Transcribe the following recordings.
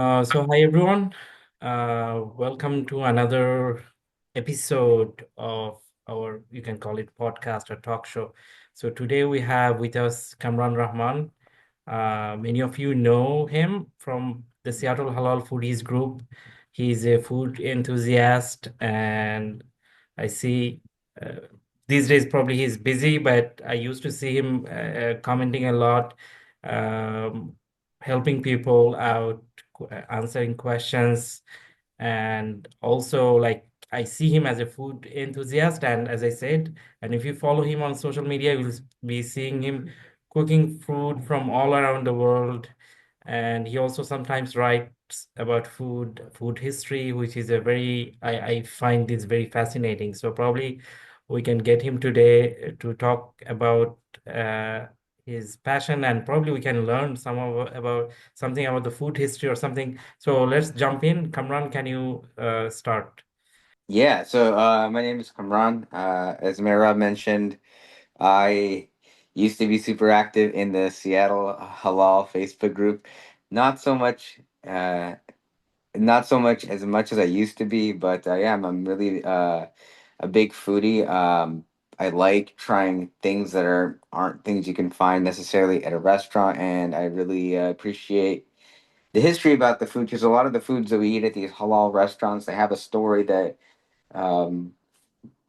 Hi everyone. Welcome to another episode of our, you can call it podcast or talk show. So today we have with us Kamran Rahman. Many of you know him from the Seattle Halal Foodies group. He's a food enthusiast, and I see uh, these days probably he's busy, but I used to see him commenting a lot, um, helping people out, answering questions, and also like I see him as a food enthusiast, and as I said, and if you follow him on social media, you'll be seeing him cooking food from all around the world. And he also sometimes writes about food history, which is a I find this very fascinating. So probably we can get him today to talk about uh, his passion, and probably we can learn about something about the food history or something. So let's jump in. Kamran, can you start? Yeah, my name is Kamran. As Mira mentioned, I used to be super active in the Seattle Halal Facebook group. Not so much, not so much as I used to be, but I'm really a big foodie. I like trying things that aren't things you can find necessarily at a restaurant, and I really appreciate the history about the food because a lot of the foods that we eat at these halal restaurants, they have a story that um,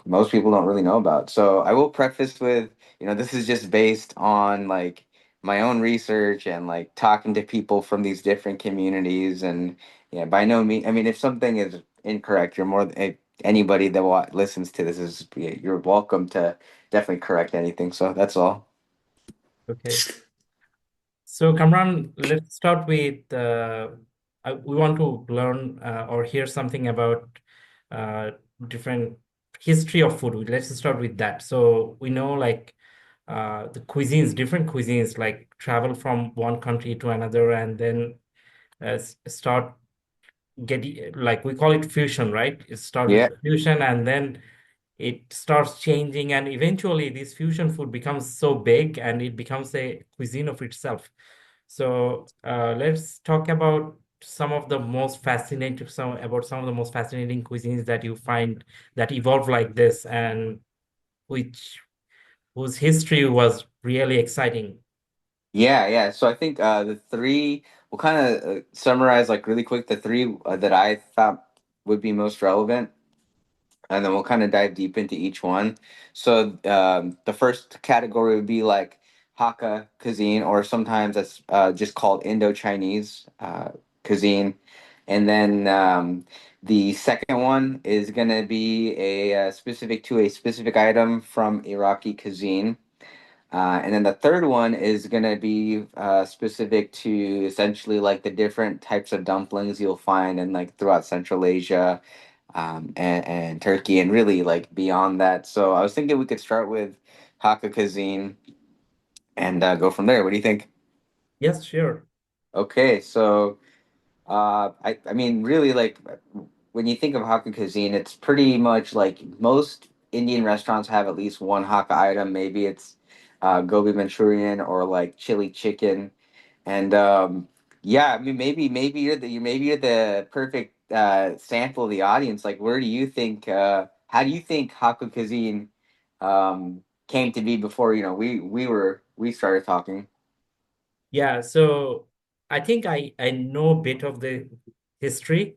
most people don't really know about. So I will preface with, this is just based on like my own research and like talking to people from these different communities. And yeah, by no means, I mean, if something is incorrect, anybody that listens to this you're welcome to definitely correct anything. So that's all. Okay. So, Kamran, let's start with we want to learn or hear something about uh, different history of food. Let's start with that. So, we know like the cuisines, different cuisines, like travel from one country to another, and then start getting, like we call it fusion, right? It starts with Yeah. the fusion, and then it starts changing, and eventually this fusion food becomes so big and it becomes a cuisine of itself. So let's talk about some of the most fascinating cuisines that you find that evolve like this, and which whose history was really exciting. Yeah. So I think the three, we'll kind of summarize like really quick the three that I thought would be most relevant, and then we'll kind of dive deep into each one. So the first category would be like Hakka cuisine, or sometimes that's just called Indo-Chinese cuisine. And then the second one is going to be specific to a specific item from Iraqi cuisine. And then the third one is going to be specific to essentially like the different types of dumplings you'll find in like throughout Central Asia, and Turkey, and really like beyond that. So I was thinking we could start with Hakka cuisine and go from there. What do you think? Yes, sure. Okay, so I mean, really, like when you think of Hakka cuisine, it's pretty much like most Indian restaurants have at least one Hakka item. Maybe it's gobi Manchurian or like chili chicken. And yeah, I mean, maybe you're the perfect sample of the audience. Like, where do you think? How do you think Hakka cuisine came to be before we started talking? Yeah, so I think I know a bit of the history.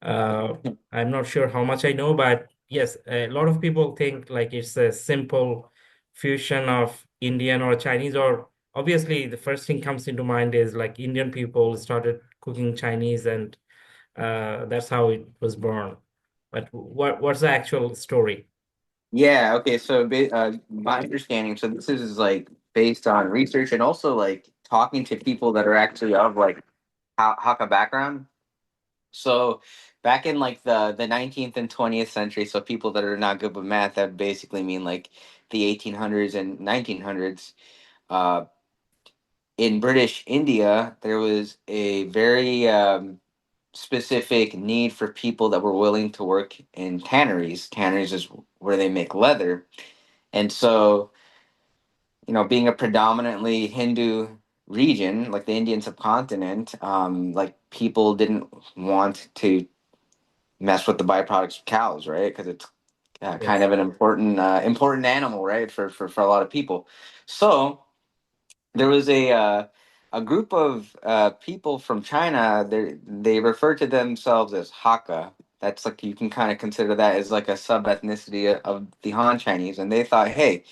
I'm not sure how much I know, but yes, a lot of people think like it's a simple fusion of Indian or Chinese, or obviously the first thing comes into mind is like Indian people started cooking Chinese, and that's how it was born. But what's the actual story? Yeah. Okay. So, my understanding. So this is like based on research and also like talking to people that are actually of like Hakka background. So back in like the 19th and 20th century, so people that are not good with math, that basically mean like the 1800s and 1900s. Uh, in British India, there was a very specific need for people that were willing to work in tanneries. Tanneries is where they make leather, and so being a predominantly Hindu region, like the Indian subcontinent, like people didn't want to mess with the byproducts of cows, right? Because it's kind Yes. of an important animal, right? For a lot of people. So there was a group of people from China. They refer to themselves as Hakka. That's like you can kind of consider that as like a sub ethnicity of the Han Chinese, and they thought, hey,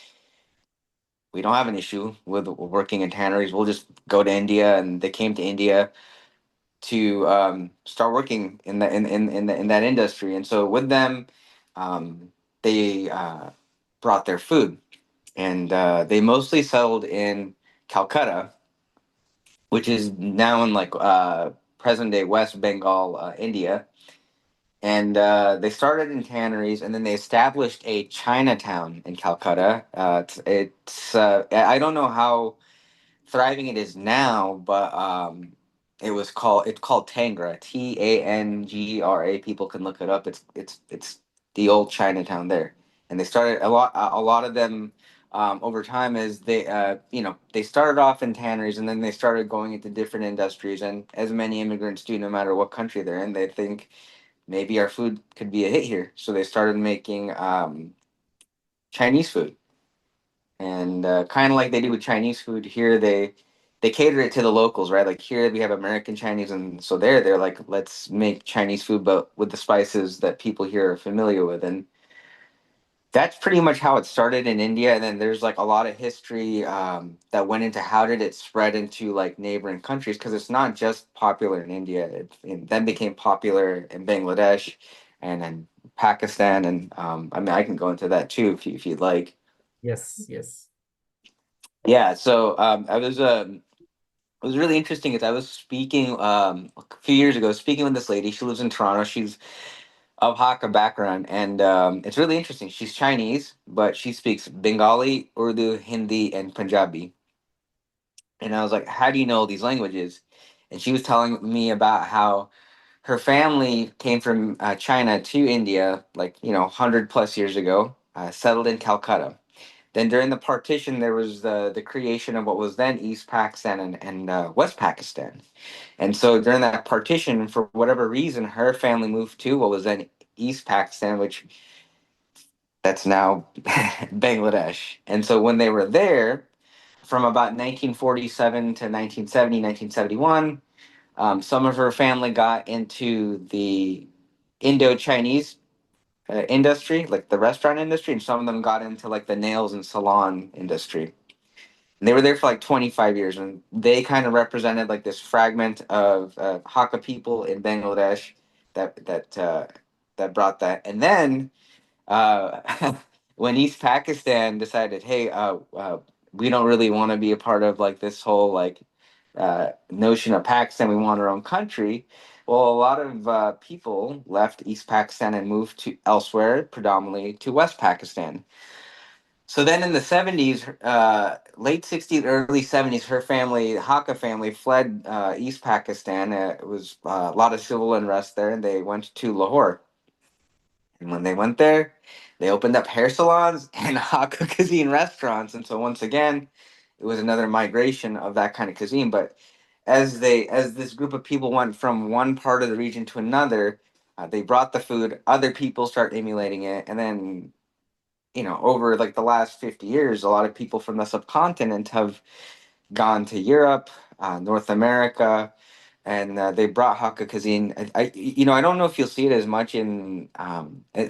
we don't have an issue with working in tanneries. We'll just go to India, and they came to India to start working in in that industry. And so with them, they brought their food, and they mostly settled in Calcutta, which is now in like present day West Bengal, India. And they started in tanneries, and then they established a Chinatown in Calcutta. I don't know how thriving it is now, but it's called Tangra, Tangra. People can look it up. It's the old Chinatown there, and they started a lot of them over time as they started off in tanneries, and then they started going into different industries. And as many immigrants do, no matter what country they're in, they think maybe our food could be a hit here, so they started making Chinese food. And kind of like they do with Chinese food here, they cater it to the locals, right? Like here we have American Chinese, and so they're like, let's make Chinese food, but with the spices that people here are familiar with. And that's pretty much how it started in India. And then there's like a lot of history that went into how did it spread into like neighboring countries, because it's not just popular in India. It then became popular in Bangladesh and then Pakistan. And I mean, I can go into that too if you'd like. Yes. Yes. Yeah, so it was really interesting. Is I was speaking a few years ago, speaking with this lady. She lives in Toronto. She's of Hakka background, and it's really interesting. She's Chinese, but she speaks Bengali, Urdu, Hindi, and Punjabi. And I was like, "How do you know all these languages?" And she was telling me about how her family came from China to India, like 100 plus years ago, settled in Calcutta. Then during the partition, there was the creation of what was then East Pakistan and West Pakistan. And so during that partition, for whatever reason, her family moved to what was then East Pakistan, which that's now Bangladesh. And so when they were there, from about 1947 to 1970, 1971, some of her family got into the Indo-Chinese industry, like the restaurant industry, and some of them got into like the nails and salon industry. And they were there for like 25 years, and they kind of represented like this fragment of Hakka people in Bangladesh that brought that. And then when East Pakistan decided, hey, we don't really want to be a part of like this whole like notion of Pakistan, we want our own country. Well, a lot of people left East Pakistan and moved to elsewhere, predominantly to West Pakistan. So then in the 70s, late 60s, early 70s, her family, the Hakka family, fled East Pakistan. It was a lot of civil unrest there, and they went to Lahore. And when they went there, they opened up hair salons and Hakka cuisine restaurants. And so once again, it was another migration of that kind of cuisine. But as this group of people went from one part of the region to another, they brought the food. Other people start emulating it, and then over like the last 50 years, a lot of people from the subcontinent have gone to Europe, North America, and they brought Hakka cuisine. I don't know if you'll see it as much in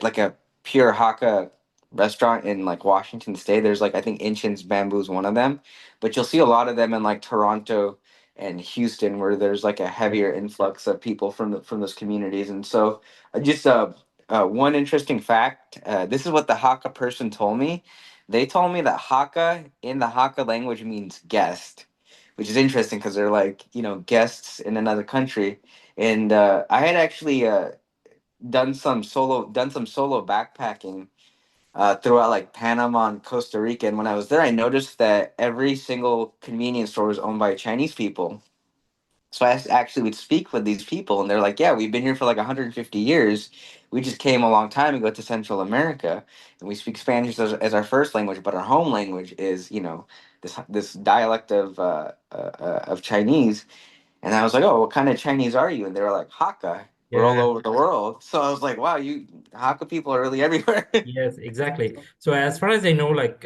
like a pure Hakka restaurant in like Washington State. There's like I think Inchin's Bamboo is one of them, but you'll see a lot of them in like Toronto and Houston, where there's like a heavier influx of people from those communities. And so, just one interesting fact. This is what the Hakka person told me. They told me that Hakka in the Hakka language means guest, which is interesting because they're like guests in another country. And I had actually done some solo backpacking throughout like Panama and Costa Rica. And when I was there, I noticed that every single convenience store was owned by Chinese people. So actually would speak with these people, and they're like, "Yeah, we've been here for like 150 years. We just came a long time ago to Central America, and we speak Spanish as our first language, but our home language is this dialect of Chinese." And I was like, "Oh, what kind of Chinese are you?" And they were like, "Hakka. We're all Yeah. over the world." So I was like, "Wow, you Hakka people are really everywhere." Yes, exactly. So as far as I know, like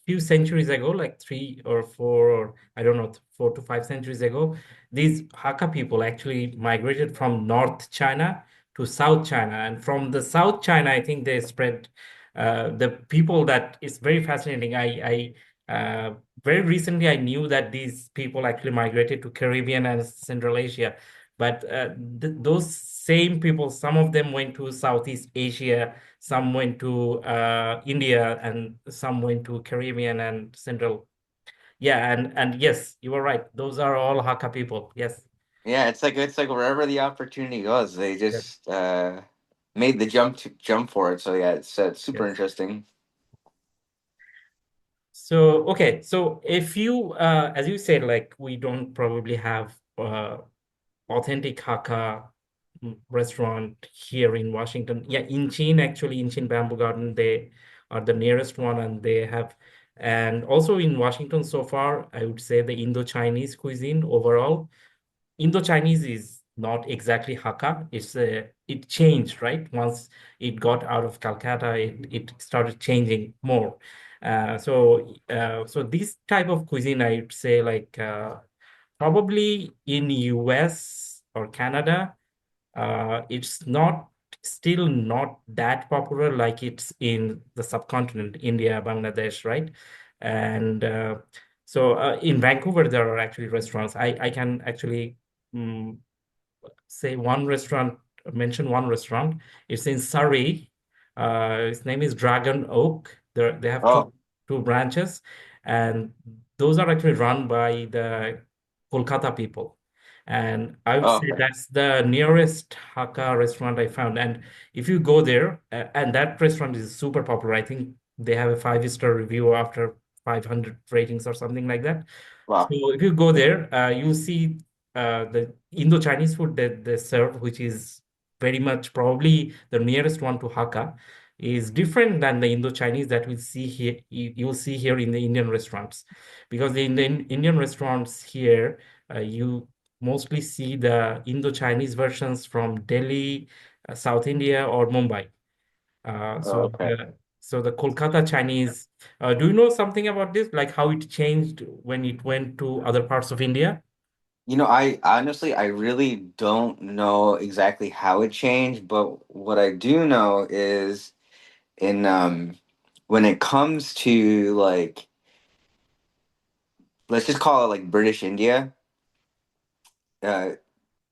few centuries ago, like three or four, or I don't know, 4 to 5 centuries ago, these Hakka people actually migrated from North China to South China, and from the South China, I think they spread the people that is very fascinating. I very recently I knew that these people actually migrated to Caribbean and Central Asia, but th those same people, some of them went to Southeast Asia, some went to India, and some went to Caribbean and Central. Yeah, and yes, you were right. Those are all Hakka people. Yes. Yeah, it's like wherever the opportunity goes, they Yes. just made the jump for it. So yeah, it's super Yes. interesting. So okay, so if you as you said, like we don't probably have authentic Hakka restaurant here in Washington. Yeah, Inchin, actually, Inchin Bamboo Garden, they are the nearest one, and they have, and also in Washington so far, I would say the Indo-Chinese cuisine overall. Indo-Chinese is not exactly Hakka. It changed, right? Once it got out of Calcutta, it started changing more. So this type of cuisine, I would say, like probably in US or Canada, it's not still not that popular like it's in the subcontinent, India, Bangladesh, right? And in Vancouver, there are actually restaurants. I can actually mm, say one restaurant, mention one restaurant. It's in Surrey. Its name is Dragon Oak. They have Oh, two branches, and those are actually run by the Kolkata people. And I would oh, say okay. that's the nearest Hakka restaurant I found. And if you go there, and that restaurant is super popular. I think they have a 5-star review after 500 ratings or something like that. So Wow. if you go there, you'll see the Indo-Chinese food that they serve, which is very much probably the nearest one to Hakka, is different than the Indo-Chinese that we see here. You'll see here in the Indian restaurants, because in the Indian restaurants here, you mostly see the Indo-Chinese versions from Delhi, South India, or Mumbai. Uh, Oh, so okay. the so the Kolkata Chinese. Do you know something about this? Like how it changed when it went to other parts of India? I honestly, I really don't know exactly how it changed, but what I do know is in when it comes to like, let's just call it like British India, uh,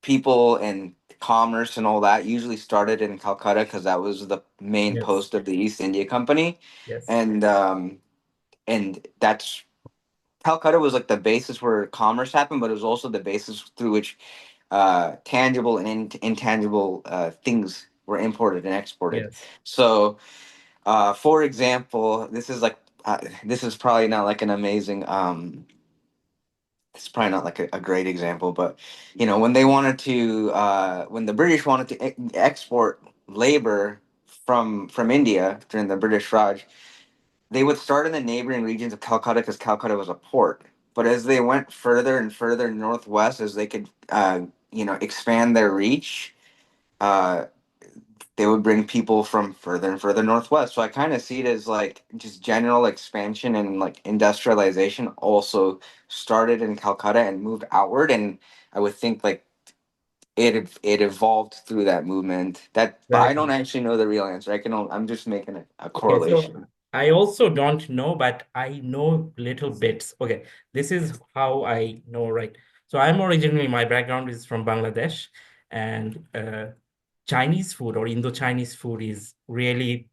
people and commerce and all that usually started in Calcutta because that was the main Yes, post of the East India Company, yes, and that's Calcutta was like the basis where commerce happened, but it was also the basis through which tangible and intangible things were imported and exported. yes. So, for example, this is probably not like an amazing it's probably not like a great example, but when they wanted to when the British wanted to export labor from India during the British Raj, they would start in the neighboring regions of Calcutta because Calcutta was a port. But as they went further and further northwest, as they could expand their reach, uh, they would bring people from further and further northwest. So I kind of see it as like just general expansion and like industrialization also started in Calcutta and moved outward. And I would think like it evolved through that movement. But I don't Exactly. actually know the real answer. I'm just making a Okay, so correlation. I also don't know, but I know little bits. Okay, this is how I know, right? So I'm originally, my background is from Bangladesh, and Chinese food or Indo-Chinese food is really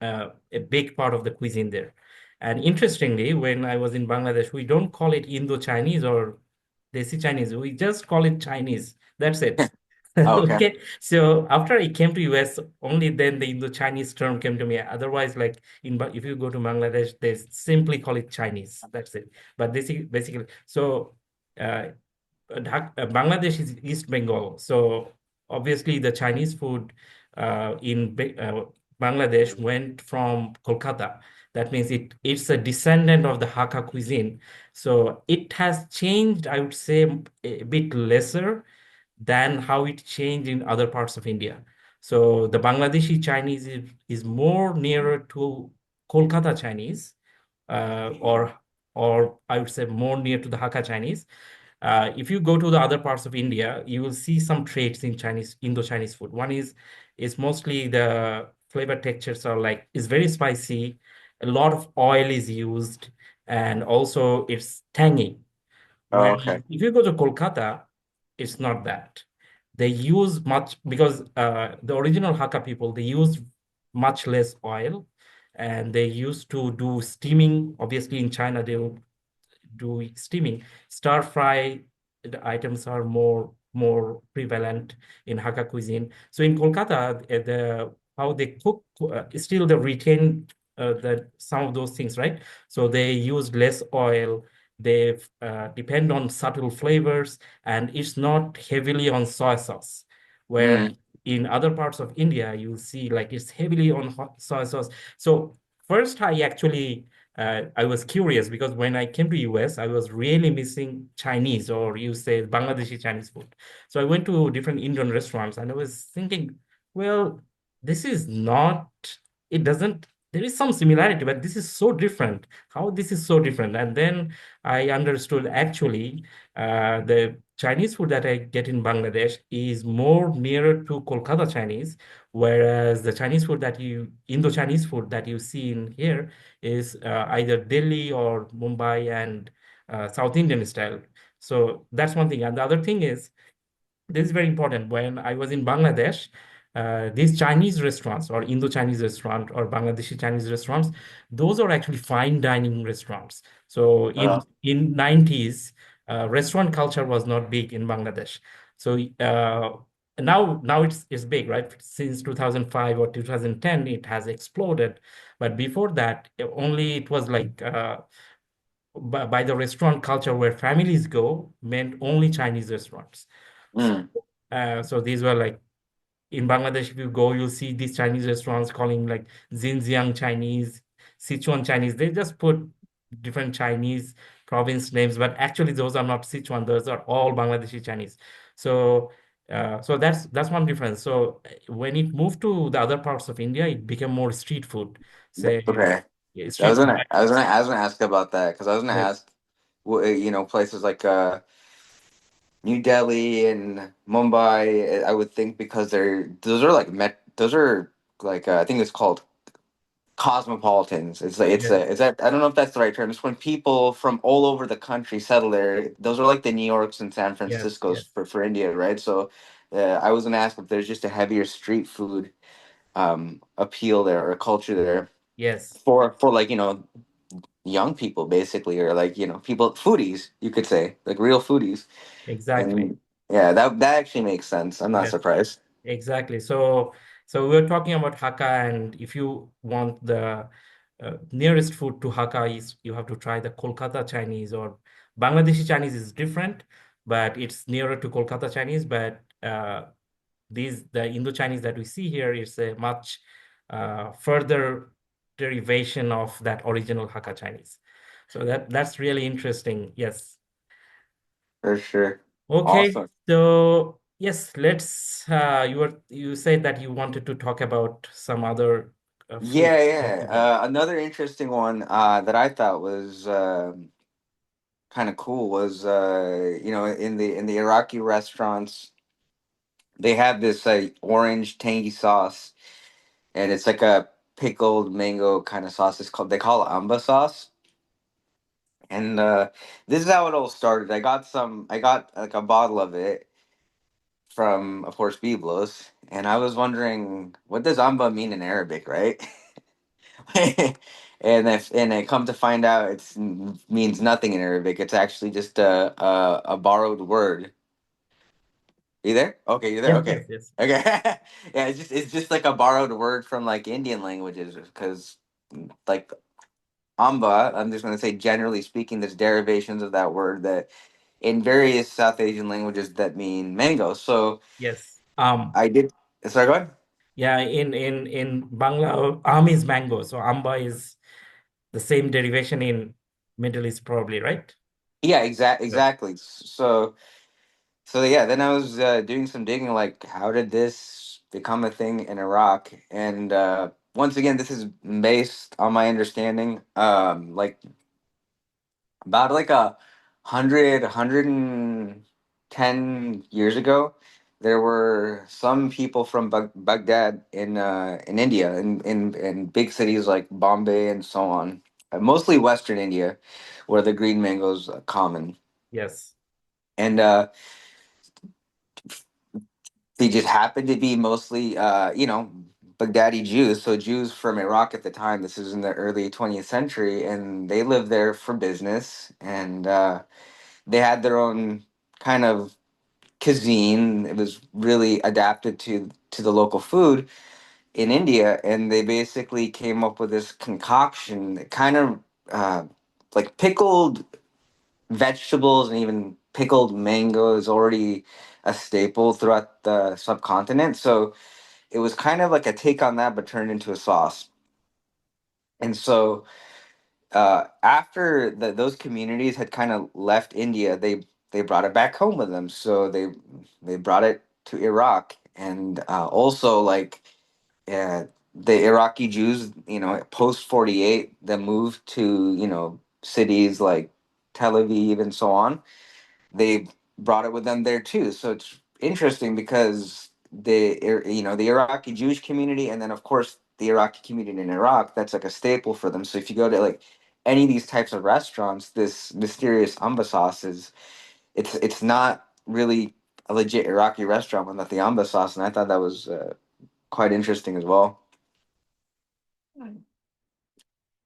a big part of the cuisine there. And interestingly, when I was in Bangladesh, we don't call it Indo-Chinese or Desi Chinese. We just call it Chinese. That's it. Okay. Okay. So after I came to US, only then the Indo-Chinese term came to me. Otherwise, like if you go to Bangladesh, they simply call it Chinese. That's it. But this is basically so. Uh, Bangladesh is East Bengal, so obviously the Chinese food in Bangladesh went from Kolkata. That means it's a descendant of the Hakka cuisine. So it has changed, I would say, a bit lesser than how it changed in other parts of India. So the Bangladeshi Chinese is more nearer to Kolkata Chinese, or I would say more near to the Hakka Chinese. If you go to the other parts of India, you will see some traits in Chinese, Indo-Chinese food. One is mostly the flavor textures are like is very spicy, a lot of oil is used, and also it's tangy. Oh, Whereas okay. if you go to Kolkata, it's not that. They use much because the original Hakka people, they use much less oil, and they used to do steaming. Obviously, in China, they will do steaming. Stir fry the items are more prevalent in Hakka cuisine. So in Kolkata, the how they cook still they retain the some of those things, right? So they use less oil. They depend on subtle flavors, and it's not heavily on soy sauce. Where Mm, in other parts of India, you see like it's heavily on soy sauce. So first, I was curious because when I came to US, I was really missing Chinese or you say Bangladeshi Chinese food. So I went to different Indian restaurants and I was thinking, well, this is not, it doesn't, there is some similarity, but this is so different. How this is so different? And then I understood actually the Chinese food that I get in Bangladesh is more nearer to Kolkata Chinese, whereas the Chinese food that Indo-Chinese food that you see in here is either Delhi or Mumbai and South Indian style. So that's one thing. And the other thing is, this is very important. When I was in Bangladesh, these Chinese restaurants or Indo-Chinese restaurant or Bangladeshi Chinese restaurants, those are actually fine dining restaurants. So uh, in 90s, restaurant culture was not big in Bangladesh. So now it's big, right? Since 2005 or 2010, it has exploded. But before that, only it was like by the restaurant culture where families go meant only Chinese restaurants. So, mm, so these were like in Bangladesh, if you go, you'll see these Chinese restaurants calling like Xinjiang Chinese, Sichuan Chinese. They just put different Chinese province names, but actually those are not Sichuan. Those are all Bangladeshi Chinese. So, so that's one difference. So when it moved to the other parts of India, it became more street food. Say okay. street food. I was gonna ask about that because I was gonna Yes, ask, places like New Delhi and Mumbai. I would think because those are like those are like I think it's called cosmopolitans. It's like yes, is that I don't know if that's the right term. It's when people from all over the country settle there. Those are like the New Yorks and San yes, Franciscos yes, for India, right? So I was gonna ask if there's just a heavier street food appeal there or culture there yes, for like young people basically, or like people foodies, you could say, like real foodies. exactly. And yeah, that actually makes sense. I'm not Yes. surprised. Exactly. So we're talking about Hakka, and if you want the nearest food to Hakka is you have to try the Kolkata Chinese or Bangladeshi Chinese is different, but it's nearer to Kolkata Chinese. But the Indo-Chinese that we see here is a much further derivation of that original Hakka Chinese. So that's really interesting. Yes. For sure. Okay, Awesome. so yes, let's you said that you wanted to talk about some other food. Yeah, yeah. Another interesting one that I thought was kind of cool was in the Iraqi restaurants they have this orange tangy sauce, and it's like a pickled mango kind of sauce. They call it Amba sauce. And this is how it all started. I got like a bottle of it from, of course, Biblos, and I was wondering what does Amba mean in Arabic, right? And I come to find out it means nothing in Arabic. It's actually just a borrowed word. You there? Okay, you're there. Yes, yes, Okay, yes, okay. Yeah, it's just like a borrowed word from like Indian languages because like Amba. I'm just gonna say generally speaking, there's derivations of that word that in various South Asian languages that mean mango. So yes. I did. Sorry, go ahead. Yeah, in Bangla, is mango, so amba is the same derivation in Middle East, probably, right? Yeah, Yeah. exactly. So yeah, then I was doing some digging, like how did this become a thing in Iraq? And once again, this is based on my understanding. Like about like 110 years ago, there were some people from Baghdad in India, in big cities like Bombay and so on, mostly Western India, where the green mangoes common. Yes. And they just happened to be mostly, Baghdadi Jews. So Jews from Iraq at the time. This is in the early 20th century, and they lived there for business, and they had their own kind of cuisine. It was really adapted to the local food in India, and they basically came up with this concoction that kind of uh, like pickled vegetables and even pickled mango is already a staple throughout the subcontinent. So it was kind of like a take on that, but turned into a sauce. And so after those communities had kind of left India, they brought it back home with them. So they brought it to Iraq, and also like the Iraqi Jews, post 48, that moved to cities like Tel Aviv and so on. They brought it with them there too. So it's interesting because the Iraqi Jewish community, and then of course the Iraqi community in Iraq, that's like a staple for them. So if you go to like any of these types of restaurants, this mysterious Amba sauce is it's not really a legit Iraqi restaurant without the Amba sauce, and I thought that was quite interesting as well.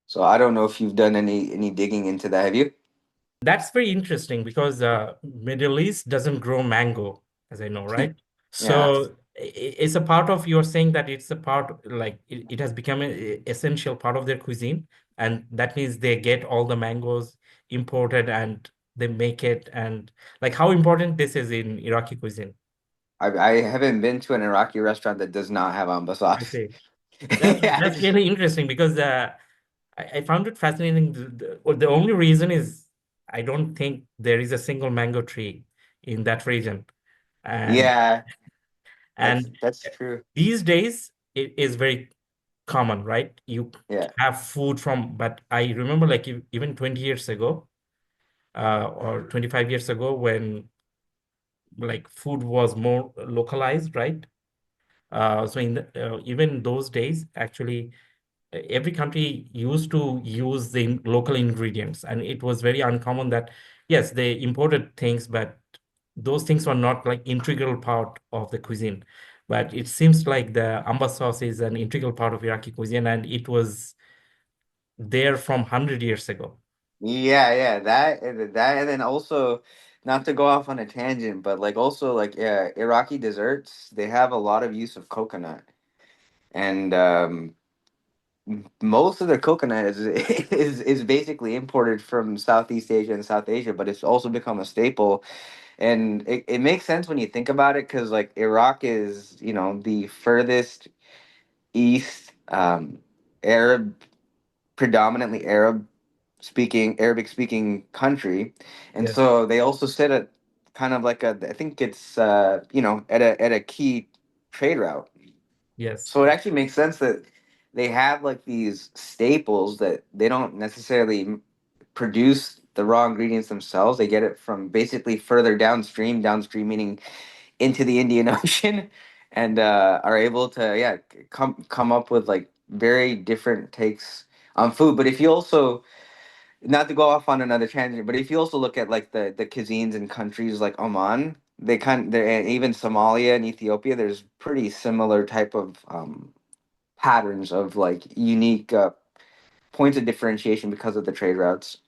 So I don't know if you've done any digging into that, have you? That's very interesting because Middle East doesn't grow mango, as I know, right? Yeah. So it's a part of, you're saying that it's a part, like it has become an essential part of their cuisine, and that means they get all the mangoes imported and they make it, and like how important this is in Iraqi cuisine. I haven't been to an Iraqi restaurant that does not have Amba I sauce. see. Yeah, That's really interesting because I found it fascinating. The only reason is I don't think there is a single mango tree in that region. And yeah, and that's true. these days it is very common, right? You Yeah, have food from, but I remember like even 20 years ago, or 25 years ago, when like food was more localized, right? So even those days, actually, every country used to use the local ingredients, and it was very uncommon that yes, they imported things, but those things were not like integral part of the cuisine. But it seems like the amba sauce is an integral part of Iraqi cuisine, and it was there from 100 years ago. yeah, that, and then also, not to go off on a tangent, but like also like Iraqi desserts, they have a lot of use of coconut, and most of their coconut is is basically imported from Southeast Asia and South Asia, but it's also become a staple. And it makes sense when you think about it, because like Iraq is, the furthest east, Arab, predominantly Arabic speaking country, and Yes, so they also sit at kind of like I think it's at a key trade route. yes, So it actually makes sense that they have like these staples that they don't necessarily produce the raw ingredients themselves. They get it from basically further downstream meaning into the Indian Ocean, and are able to come up with like very different takes on food. But if you also, not to go off on another tangent, but if you also look at like the cuisines in countries like Oman, and even Somalia and Ethiopia, there's pretty similar type of patterns of like unique points of differentiation because of the trade routes.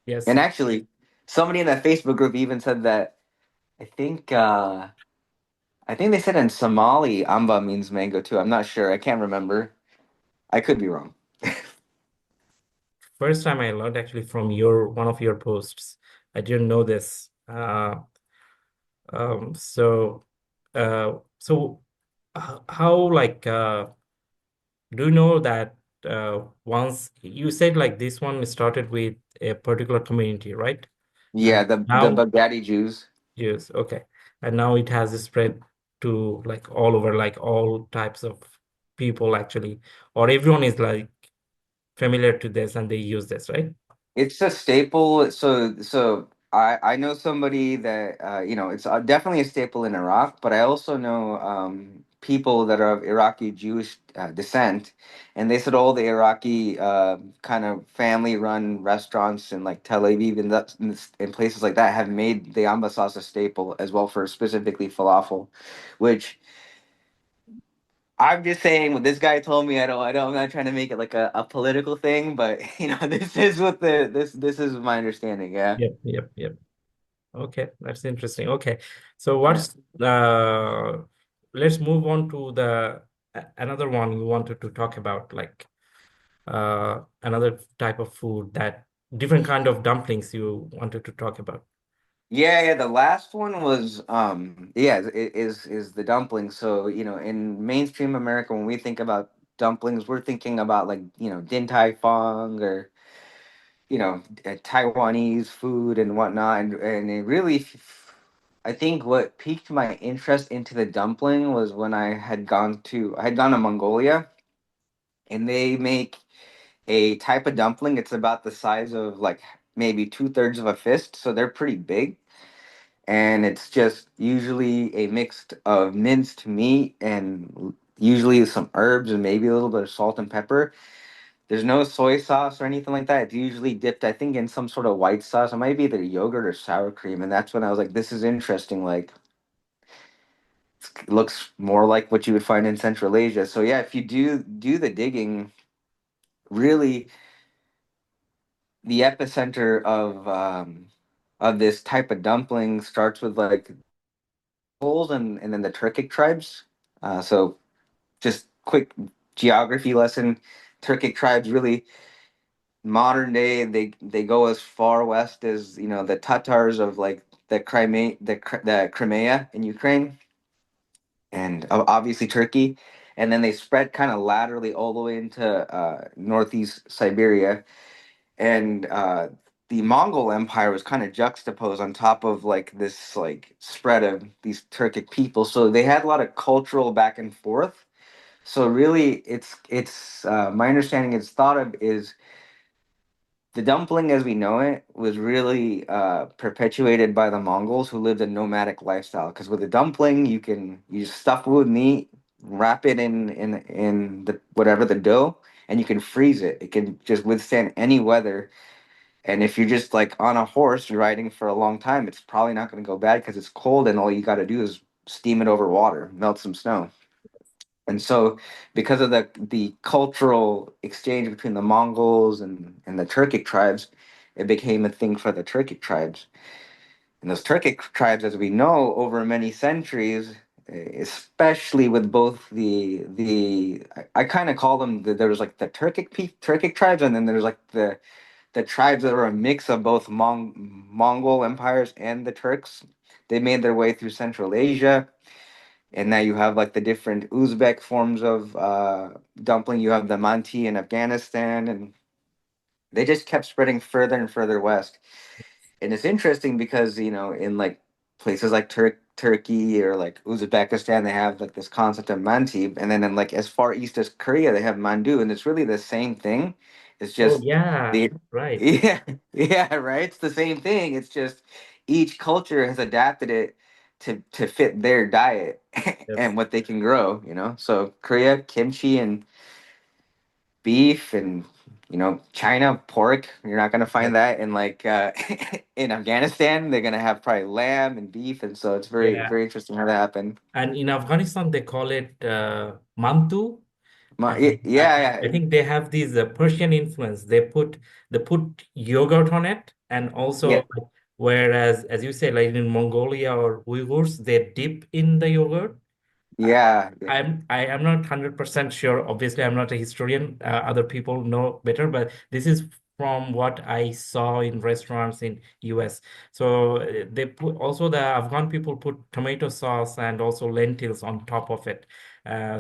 yes. And actually, somebody in that Facebook group even said that I think uh, I think they said in Somali amba means mango too. I'm not sure. I can't remember. I could be wrong. First time I learned actually from your one of your posts. I didn't know this. So, so how like do you know that? once you said like this one started with a particular community, right? Yeah, And the now, Baghdadi Jews. yes, okay. And now it has spread to like all over, like all types of people actually, or everyone is like familiar to this and they use this, right? It's a staple. So I know somebody that it's definitely a staple in Iraq, but I also know people that are of Iraqi Jewish descent, and they said all the Iraqi kind of family-run restaurants in like Tel Aviv and in places like that have made the Amba sauce a staple as well for specifically falafel, which I'm just saying what this guy told me. I'm not trying to make it like a political thing, but this is what this is my understanding. Yeah. Yep, yep, yep. Okay, that's interesting. Okay, so Yeah. what's let's move on to the another one you wanted to talk about, like another type of food that different kind of dumplings you wanted to talk about. Yeah, yeah. The last one was yeah, is the dumplings. So, in mainstream America when we think about dumplings, we're thinking about like, Din Tai Fung or, Taiwanese food and whatnot. And it really I think what piqued my interest into the dumpling was when I had gone to Mongolia, and they make a type of dumpling. It's about the size of like maybe two-thirds of a fist, so they're pretty big. And it's just usually a mix of minced meat and usually some herbs and maybe a little bit of salt and pepper. There's no soy sauce or anything like that. It's usually dipped, I think, in some sort of white sauce. It might be either yogurt or sour cream. And that's when I was like, this is interesting. Like, it looks more like what you would find in Central Asia. So yeah, if you do the digging, really the epicenter of this type of dumpling starts with like Mongols and then the Turkic tribes. So just quick geography lesson. Turkic tribes really modern day, they go as far west as the Tatars of like the Crimea in Ukraine, and obviously Turkey, and then they spread kind of laterally all the way into northeast Siberia, and the Mongol Empire was kind of juxtaposed on top of like this like spread of these Turkic people, so they had a lot of cultural back and forth. So really, it's my understanding is thought of is the dumpling as we know it was really perpetuated by the Mongols who lived a nomadic lifestyle. Because with a dumpling, you just stuff it with meat, wrap it in the whatever the dough, and you can freeze it. It can just withstand any weather. And if you're just like on a horse riding for a long time, it's probably not going to go bad because it's cold, and all you got to do is steam it over water, melt some snow. And so, because of the cultural exchange between the Mongols and the Turkic tribes, it became a thing for the Turkic tribes. And those Turkic tribes, as we know, over many centuries, especially with both I kind of call them there was like the Turkic tribes, and then there's like the tribes that are a mix of both Mongol empires and the Turks. They made their way through Central Asia, and now you have like the different Uzbek forms of dumpling. You have the manti in Afghanistan, and they just kept spreading further and further west. And it's interesting because in like places like Turkey or like Uzbekistan, they have like this concept of manti, and then in like as far east as Korea, they have mandu, and it's really the same thing. It's Oh just yeah, the right. yeah, yeah, right. It's the same thing. It's just each culture has adapted it to fit their diet Yes. and what they can grow. So Korea, kimchi and beef, and China, pork. You're not gonna Yep. find that in like in Afghanistan. They're gonna have probably lamb and beef, and so it's very Yeah. very interesting how that happened. And in Afghanistan, they call it mantu. And Yeah, I think they have these Persian influence. They put yogurt on it, and yeah, also whereas as you say, like in Mongolia or Uyghurs, they dip in the yogurt. Uh, yeah, yeah, I am not 100% sure. Obviously, I'm not a historian. Other people know better, but this is from what I saw in restaurants in US. So they put also the Afghan people put tomato sauce and also lentils on top of it.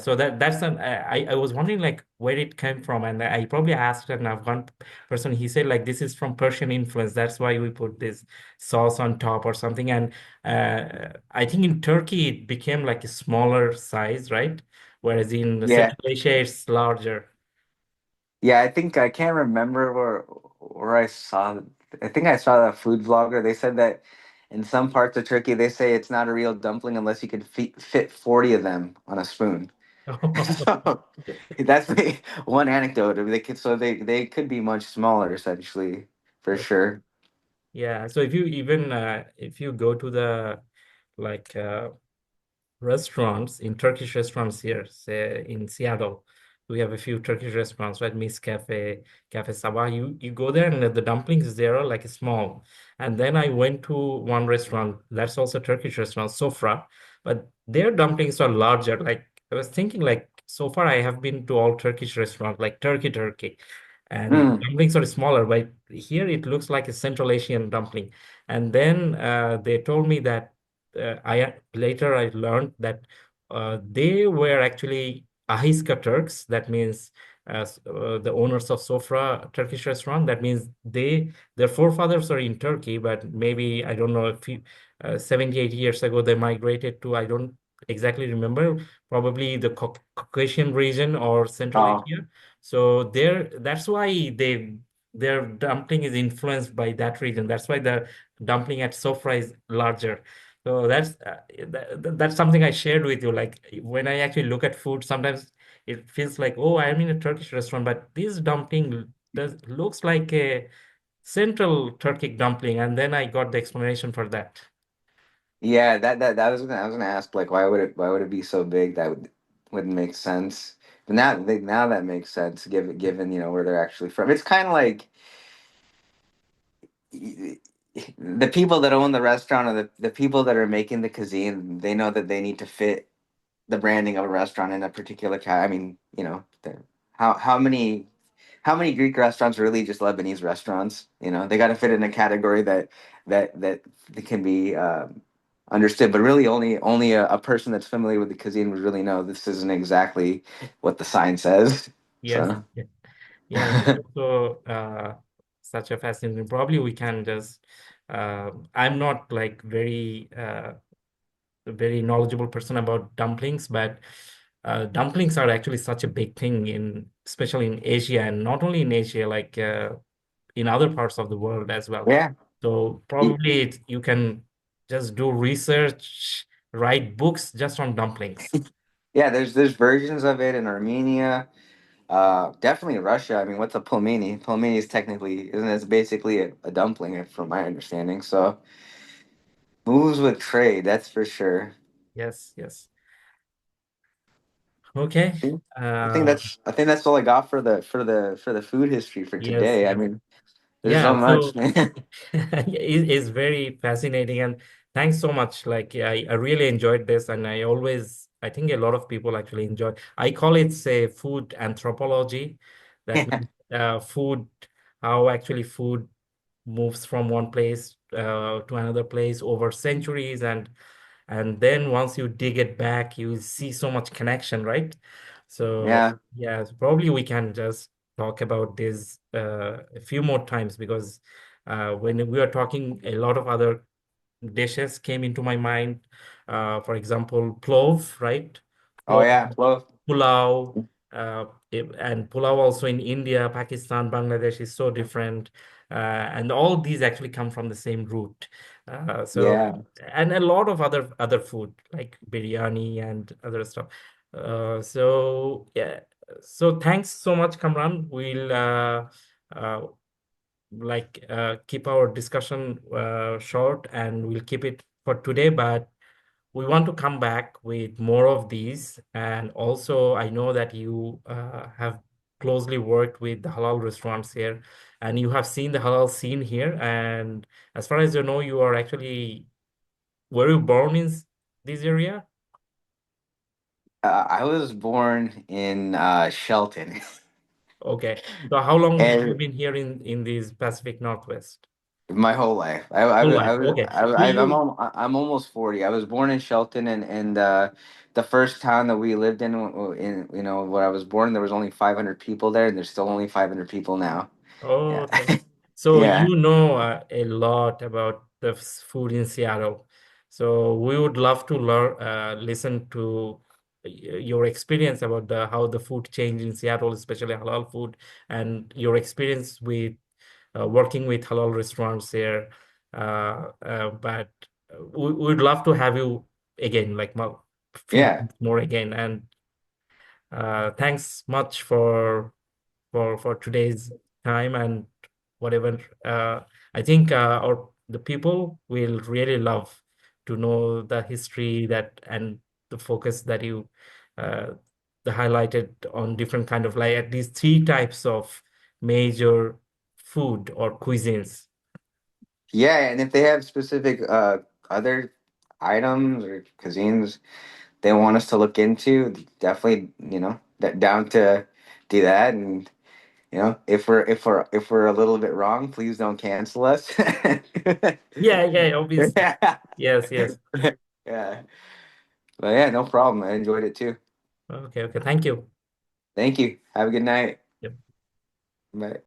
So that's an I was wondering like where it came from, and I probably asked an Afghan person. He said like this is from Persian influence. That's why we put this sauce on top or something. And I think in Turkey it became like a smaller size, right? Whereas in Yeah. Central Asia it's larger. Yeah, I think I can't remember where I saw. I think I saw a food vlogger. They said that in some parts of Turkey, they say it's not a real dumpling unless you could fit 40 of them on a spoon. So that's one anecdote. I mean, they could be much smaller, essentially, for sure. Yeah, so if you even if you go to the like restaurants in Turkish restaurants here, say in Seattle, we have a few Turkish restaurants, right? Miss Cafe, Cafe Sabah. You go there and the dumplings there are like small. And then I went to one restaurant that's also Turkish restaurant, Sofra, but their dumplings are larger. Like I was thinking, like so far I have been to all Turkish restaurants, like Turkey, and Mm. dumplings are smaller. But here it looks like a Central Asian dumpling. And then they told me that I later I learned that they were actually Ahiska Turks. That means the owners of Sofra Turkish restaurant. That means their forefathers are in Turkey, but maybe I don't know if 70, 80 years ago they migrated to I don't exactly remember, probably the Caucasian region or Central Oh, Asia. So there, that's why their dumpling is influenced by that region. That's why the dumpling at Sofra is larger. So that's something I shared with you. Like when I actually look at food, sometimes it feels like, oh, I'm in a Turkish restaurant, but this dumpling does looks like a central Turkic dumpling, and then I got the explanation for that. yeah. I was gonna ask like why would it be so big? Wouldn't make sense. But now that makes sense given where they're actually from. It's kind of like the people that own the restaurant or the people that are making the cuisine, they know that they need to fit the branding of a restaurant in a particular I mean, how how many Greek restaurants are really just Lebanese restaurants? They got to fit in a category that can be understood. But really, only a person that's familiar with the cuisine would really know this isn't exactly what the sign says. Yes. So Yeah, that's also such a fascinating. Probably we can just. I'm not like very knowledgeable person about dumplings, but dumplings are actually such a big thing especially in Asia, and not only in Asia, like in other parts of the world as well. yeah. So probably you can just do research, write books just on dumplings. Yeah, there's versions of it in Armenia. Definitely Russia. I mean, what's a pelmeni? Pelmeni is technically, isn't it? It's basically a dumpling, from my understanding. So moves with trade, that's for sure. Yes, yes. Okay. think Uh, I think that's all I got for the food history for yes, today. I yes. mean, there's so Yeah, much, so man. it's very fascinating, and thanks so much. Like I really enjoyed this, and I think a lot of people actually enjoy. I call it say food anthropology. That means food, how actually food moves from one place to another place over centuries, and then once you dig it back, you see so much connection, right? So Yeah. yeah, so probably we can just talk about this a few more times because when we are talking, a lot of other dishes came into my mind. For example, plov, right? Oh Plov, yeah. Well, pulao, and pulao also in India, Pakistan, Bangladesh is so different. And all these actually come from the same root. So yeah. and a lot of other food like biryani and other stuff. So yeah, so thanks so much, Kamran. We'll uh, keep our discussion short, and we'll keep it for today, but we want to come back with more of these. And also, I know that you have closely worked with the halal restaurants here, and you have seen the halal scene here. And as far as you know, you are actually, were you born in this area? I was born in Shelton. Okay. So how long have you And been here in this Pacific Northwest? my whole life, I I Whole was life. I was Okay. Do I, you I'm almost 40. I was born in Shelton, and the first town that we lived in where I was born, there was only 500 people there, and there's still only 500 people now. Oh, Yeah. okay. So Yeah. you know a lot about the food in Seattle. So we would love to listen to your experience about the how the food changed in Seattle, especially halal food, and your experience with working with halal restaurants here. But we would love to have you again, like few Yeah. times more again. And thanks much for today's time and whatever. I think our the people will really love to know the history that and the focus that you uh, the highlighted on different kind of like at least three types of major food or cuisines. Yeah, and if they have specific other items or cuisines they want us to look into, definitely, down to do that. And if we're a little bit wrong, please don't cancel us. Yeah, yeah, obviously. Yeah. Yes, yes. Yeah. But yeah, no problem. I enjoyed it too. Okay, okay. Thank you. Thank you. Have a good night. Yep. Bye.